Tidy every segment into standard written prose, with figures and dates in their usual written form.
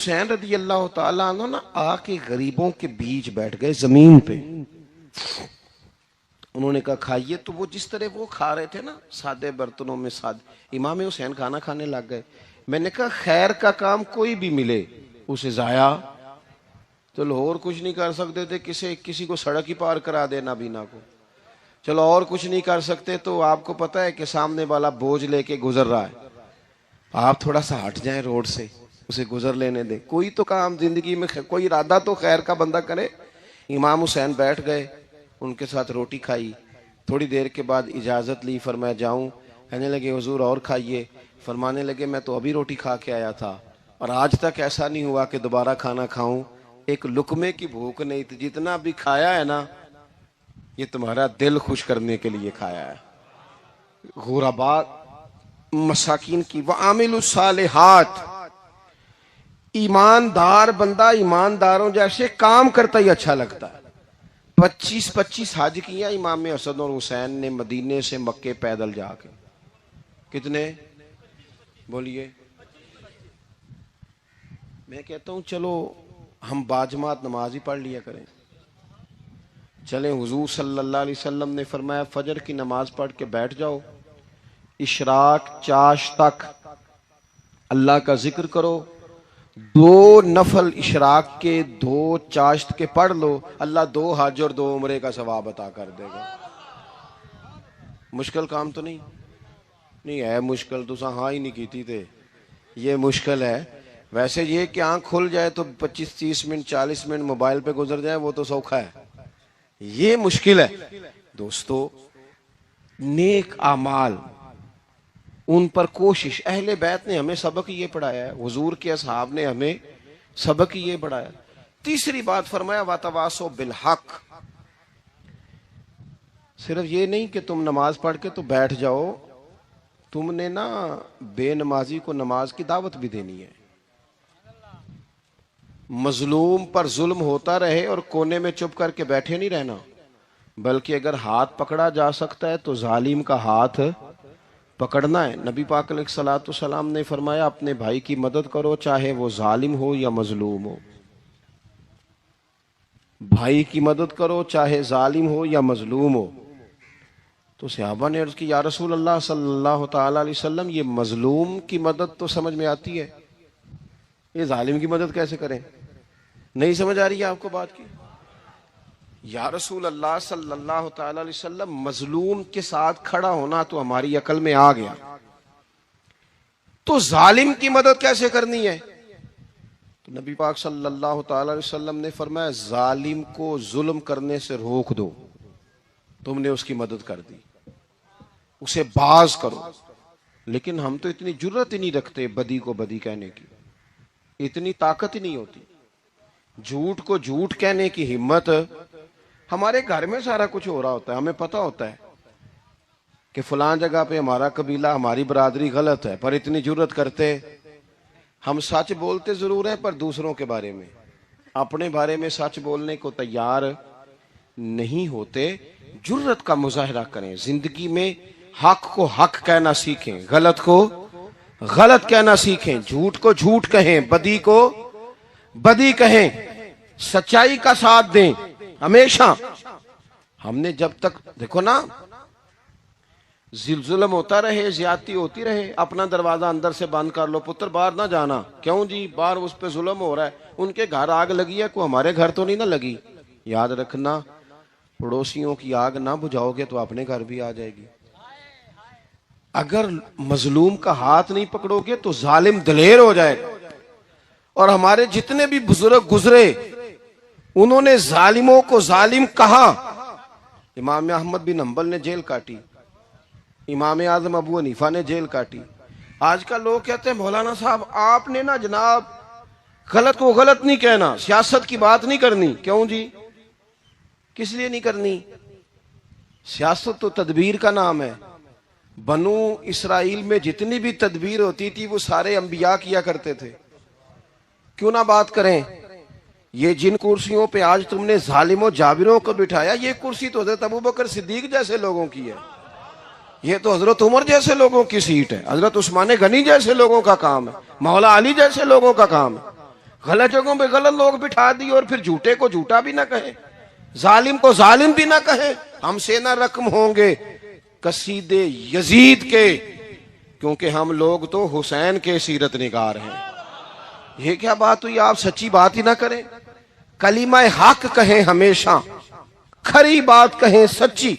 حسین رضی اللہ تعالیٰ عنہ نا آ کے غریبوں کے بیچ بیٹھ گئے زمین پہ. انہوں نے کہا کھائیے. تو وہ جس طرح وہ کھا رہے تھے نا سادے برتنوں میں سادے، امام حسین کھانا کھانے لگ گئے. میں نے کہا خیر کا کام کوئی بھی ملے اسے ضائع چلو اور کچھ نہیں کر سکتے تھے، کسی کو سڑک ہی پار کرا دے نابینا کو، چلو اور کچھ نہیں کر سکتے تو آپ کو پتا ہے کہ سامنے والا بوجھ لے کے گزر رہا ہے، آپ تھوڑا سا ہٹ جائیں روڈ سے، اسے گزر لینے دیں. کوئی تو کام زندگی میں کوئی ارادہ تو خیر کا بندہ کرے. امام حسین بیٹھ گئے، ان کے ساتھ روٹی کھائی. تھوڑی دیر کے بعد اجازت لی، فرمایا جاؤں؟ کہنے لگے حضور اور کھائیے. فرمانے لگے میں تو ابھی روٹی کھا کے آیا تھا اور آج تک ایسا نہیں ہوا کہ دوبارہ کھانا کھاؤں. ایک لقمے کی بھوک نہیں تھی، جتنا بھی کھایا ہے نا یہ تمہارا دل خوش کرنے کے لیے کھایا ہے. غرباء مساکین کی وعامل الصالحات، ایماندار بندہ ایمانداروں جیسے کام کرتا ہی اچھا لگتا ہے. 25 حج کیا امام حسن اور حسین نے مدینے سے مکے پیدل جا کے. کتنے بولیے؟ میں کہتا ہوں چلو ہم باجماعت نماز ہی پڑھ لیا کریں. چلیں، حضور صلی اللہ علیہ وسلم نے فرمایا فجر کی نماز پڑھ کے بیٹھ جاؤ، اشراق چاش تک اللہ کا ذکر کرو. 2 نفل اشراق کے 2 چاشت کے پڑھ لو، اللہ 2 حج اور 2 عمرے کا ثواب عطا کر دے گا. مشکل کام تو نہیں ہے. مشکل تو ہاں ہی نہیں کیتی تھے، یہ مشکل ہے. ویسے یہ کہ آنکھ کھل جائے تو 25-30 منٹ 40 منٹ موبائل پہ گزر جائے وہ تو سوکھا ہے، یہ مشکل ہے. دوستو نیک اعمال ان پر کوشش، اہل بیت نے ہمیں سبق یہ پڑھایا ہے، حضور کے اصحاب نے ہمیں سبق یہ پڑھایا. تیسری بات فرمایا وَتَوَاصَوْا بِالْحَقِّ. صرف یہ نہیں کہ تم نماز پڑھ کے تو بیٹھ جاؤ، تم نے نا بے نمازی کو نماز کی دعوت بھی دینی ہے. مظلوم پر ظلم ہوتا رہے اور کونے میں چپ کر کے بیٹھے نہیں رہنا، بلکہ اگر ہاتھ پکڑا جا سکتا ہے تو ظالم کا ہاتھ پکڑنا ہے. نبی پاک علیہ الصلوۃ والسلام نے فرمایا اپنے بھائی کی مدد کرو چاہے وہ ظالم ہو یا مظلوم ہو. بھائی کی مدد کرو چاہے ظالم ہو یا مظلوم ہو. تو صحابہ نے عرض کی یا رسول اللہ صلی اللہ تعالی علیہ وسلم یہ مظلوم کی مدد تو سمجھ میں آتی ہے، یہ ظالم کی مدد کیسے کریں؟ نہیں سمجھ آ رہی ہے آپ کو بات کی؟ یا رسول اللہ صلی اللہ تعالی علیہ وسلم مظلوم کے ساتھ کھڑا ہونا تو ہماری عقل میں آ گیا، تو ظالم کی مدد کیسے کرنی ہے؟ تو نبی پاک صلی اللہ تعالی علیہ وسلم نے فرمایا ظالم کو ظلم کرنے سے روک دو. تم نے اس کی مدد کر دی، اسے باز کرو. لیکن ہم تو اتنی جرت ہی نہیں رکھتے بدی کو بدی کہنے کی، اتنی طاقت ہی نہیں ہوتی. جھوٹ کو جھوٹ کہنے کی ہمت، ہمارے گھر میں سارا کچھ ہو رہا ہوتا ہے، ہمیں پتہ ہوتا ہے کہ فلاں جگہ پہ ہمارا قبیلہ ہماری برادری غلط ہے، پر اتنی جرت کرتے. ہم سچ بولتے ضرور ہیں پر دوسروں کے بارے میں، اپنے بارے میں سچ بولنے کو تیار نہیں ہوتے. جرت کا مظاہرہ کریں زندگی میں، حق کو حق کہنا سیکھیں، غلط کو غلط کہنا سیکھیں، جھوٹ کو جھوٹ کہیں، بدی کو بدی کہیں، سچائی کا ساتھ دیں ہمیشہ. ہم نے جب تک دیکھو نا ظلم ہوتا رہے، زیادتی ہوتی رہے، اپنا دروازہ اندر سے بند کر لو، پتر باہر نہ جانا. کیوں جی؟ باہر اس پہ ظلم ہو رہا ہے، ان کے گھر آگ لگی ہے، کوئی ہمارے گھر تو نہیں نہ لگی. یاد رکھنا پڑوسیوں کی آگ نہ بجھاؤ گے تو اپنے گھر بھی آ جائے گی. اگر مظلوم کا ہاتھ نہیں پکڑو گے تو ظالم دلیر ہو جائے گا. اور ہمارے جتنے بھی بزرگ گزرے انہوں نے ظالموں کو ظالم کہا. امام احمد بن حنبل نے جیل کاٹی، امام اعظم ابو حنیفہ نے جیل کاٹی. آج کل لوگ کہتے ہیں مولانا صاحب آپ نے نا جناب غلط کو غلط نہیں کہنا، سیاست کی بات نہیں کرنی. کیوں جی؟ کس لیے نہیں کرنی؟ سیاست تو تدبیر کا نام ہے. بنو اسرائیل میں جتنی بھی تدبیر ہوتی تھی وہ سارے انبیاء کیا کرتے تھے. کیوں نہ بات کریں؟ یہ جن کرسیوں پہ آج تم نے ظالموں جابروں کو بٹھایا، یہ کرسی تو حضرت ابوبکر صدیق جیسے لوگوں کی ہے، یہ تو حضرت عمر جیسے لوگوں کی سیٹ ہے، حضرت عثمان غنی جیسے لوگوں کا کام ہے، مولا علی جیسے لوگوں کا کام ہے. غلط جگہوں پہ غلط لوگ بٹھا دیے اور پھر جھوٹے کو جھوٹا بھی نہ کہیں، ظالم کو ظالم بھی نہ کہیں۔ ہم سے نہ رقم ہوں گے قصید یزید کے، کیونکہ ہم لوگ تو حسین کے سیرت نگار ہیں۔ یہ کیا بات ہوئی، آپ سچی بات ہی نہ کریں، کلمہ حق کہیں، ہمیشہ کھری بات کہیں، سچی،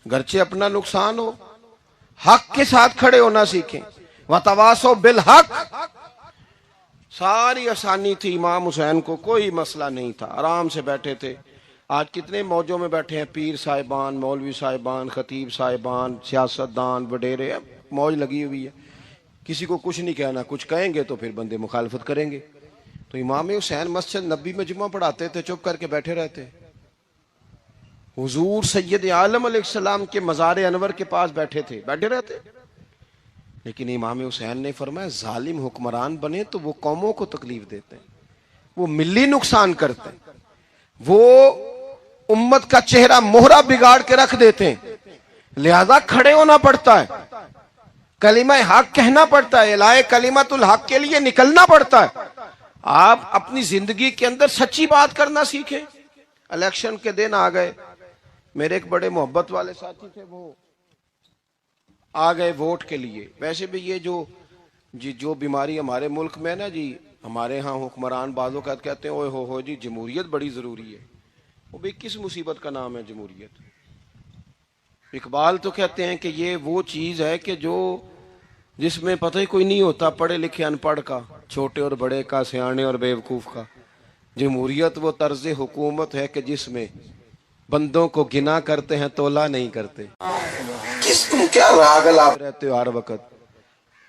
گرچہ اپنا نقصان ہو، حق کے ساتھ کھڑے ہونا سیکھیں۔ وَتَوَاصَوْا بِالْحَقِّ، ساری آسانی تھی، امام حسین کو کوئی مسئلہ نہیں تھا، آرام سے بیٹھے تھے۔ آج کتنے موجوں میں بیٹھے ہیں، پیر صاحبان، مولوی صاحبان، خطیب صاحبان، سیاستدان، وڈیرے، موج لگی ہوئی ہے، کسی کو کچھ نہیں کہنا، کچھ کہیں گے تو پھر بندے مخالفت کریں گے۔ تو امام حسین مسجد نبی میں جمعہ پڑھاتے تھے، چپ کر کے بیٹھے رہتے۔ حضور سید عالم علیہ السلام کے مزار انور کے پاس بیٹھے تھے، بیٹھے رہتے۔ لیکن امام حسین نے فرمایا ظالم حکمران بنے تو وہ قوموں کو تکلیف دیتے ہیں، وہ ملی نقصان کرتے ہیں، وہ امت کا چہرہ مہرہ بگاڑ کے رکھ دیتے ہیں، لہذا کھڑے ہونا پڑتا ہے، کلمہ حق کہنا پڑتا ہے، الہے کلمت الحق کے لیے نکلنا پڑتا ہے۔ آپ اپنی زندگی کے اندر سچی بات کرنا سیکھیں۔ الیکشن کے دن آ گئے، میرے ایک بڑے محبت والے ساتھی تھے، وہ آ گئے ووٹ کے لیے۔ ویسے بھی یہ جو بیماری ہمارے ملک میں نا جی، ہمارے ہاں حکمران بعض اوقات کہتے ہیں اوئے ہو جی جمہوریت بڑی ضروری ہے۔ وہ بھی کس مصیبت کا نام ہے جمہوریت؟ اقبال تو کہتے ہیں کہ یہ وہ چیز ہے کہ جس میں پتہ ہی کوئی نہیں ہوتا، پڑھے لکھے ان پڑھ کا، چھوٹے اور بڑے کا، سیانے اور بیوقوف کا۔ جمہوریت وہ طرز حکومت ہے کہ جس میں بندوں کو گنا کرتے ہیں، تولا نہیں کرتے۔ کس تم کیا راگل آپ رہتے ہو ہر وقت؟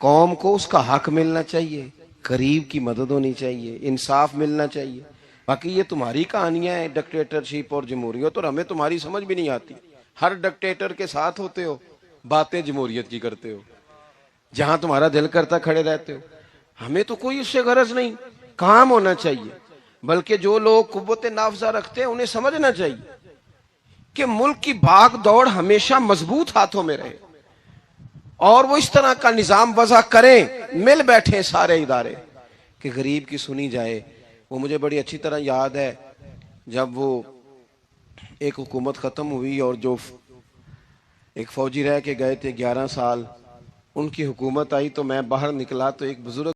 قوم کو اس کا حق ملنا چاہیے، غریب کی مدد ہونی چاہیے، انصاف ملنا چاہیے۔ باقی یہ تمہاری کہانیاں ہیں ڈکٹیٹرشپ اور جمہوریت، اور ہمیں تمہاری سمجھ بھی نہیں آتی۔ ہر ڈکٹیٹر کے ساتھ ہوتے ہو، باتیں جمہوریت کی کرتے ہو، جہاں تمہارا دل کرتا کھڑے رہتے ہو۔ ہمیں تو کوئی اس سے غرض نہیں، کام ہونا چاہیے۔ بلکہ جو لوگ قوت نافذہ رکھتے ہیں انہیں سمجھنا چاہیے کہ ملک کی بھاگ دوڑ ہمیشہ مضبوط ہاتھوں میں رہے، اور وہ اس طرح کا نظام وضع کریں، مل بیٹھیں سارے ادارے کہ غریب کی سنی جائے۔ وہ مجھے بڑی اچھی طرح یاد ہے، جب وہ ایک حکومت ختم ہوئی اور جو ایک فوجی رہ کے گئے تھے 11 سال، ان کی حکومت آئی تو میں باہر نکلا تو ایک بزرگ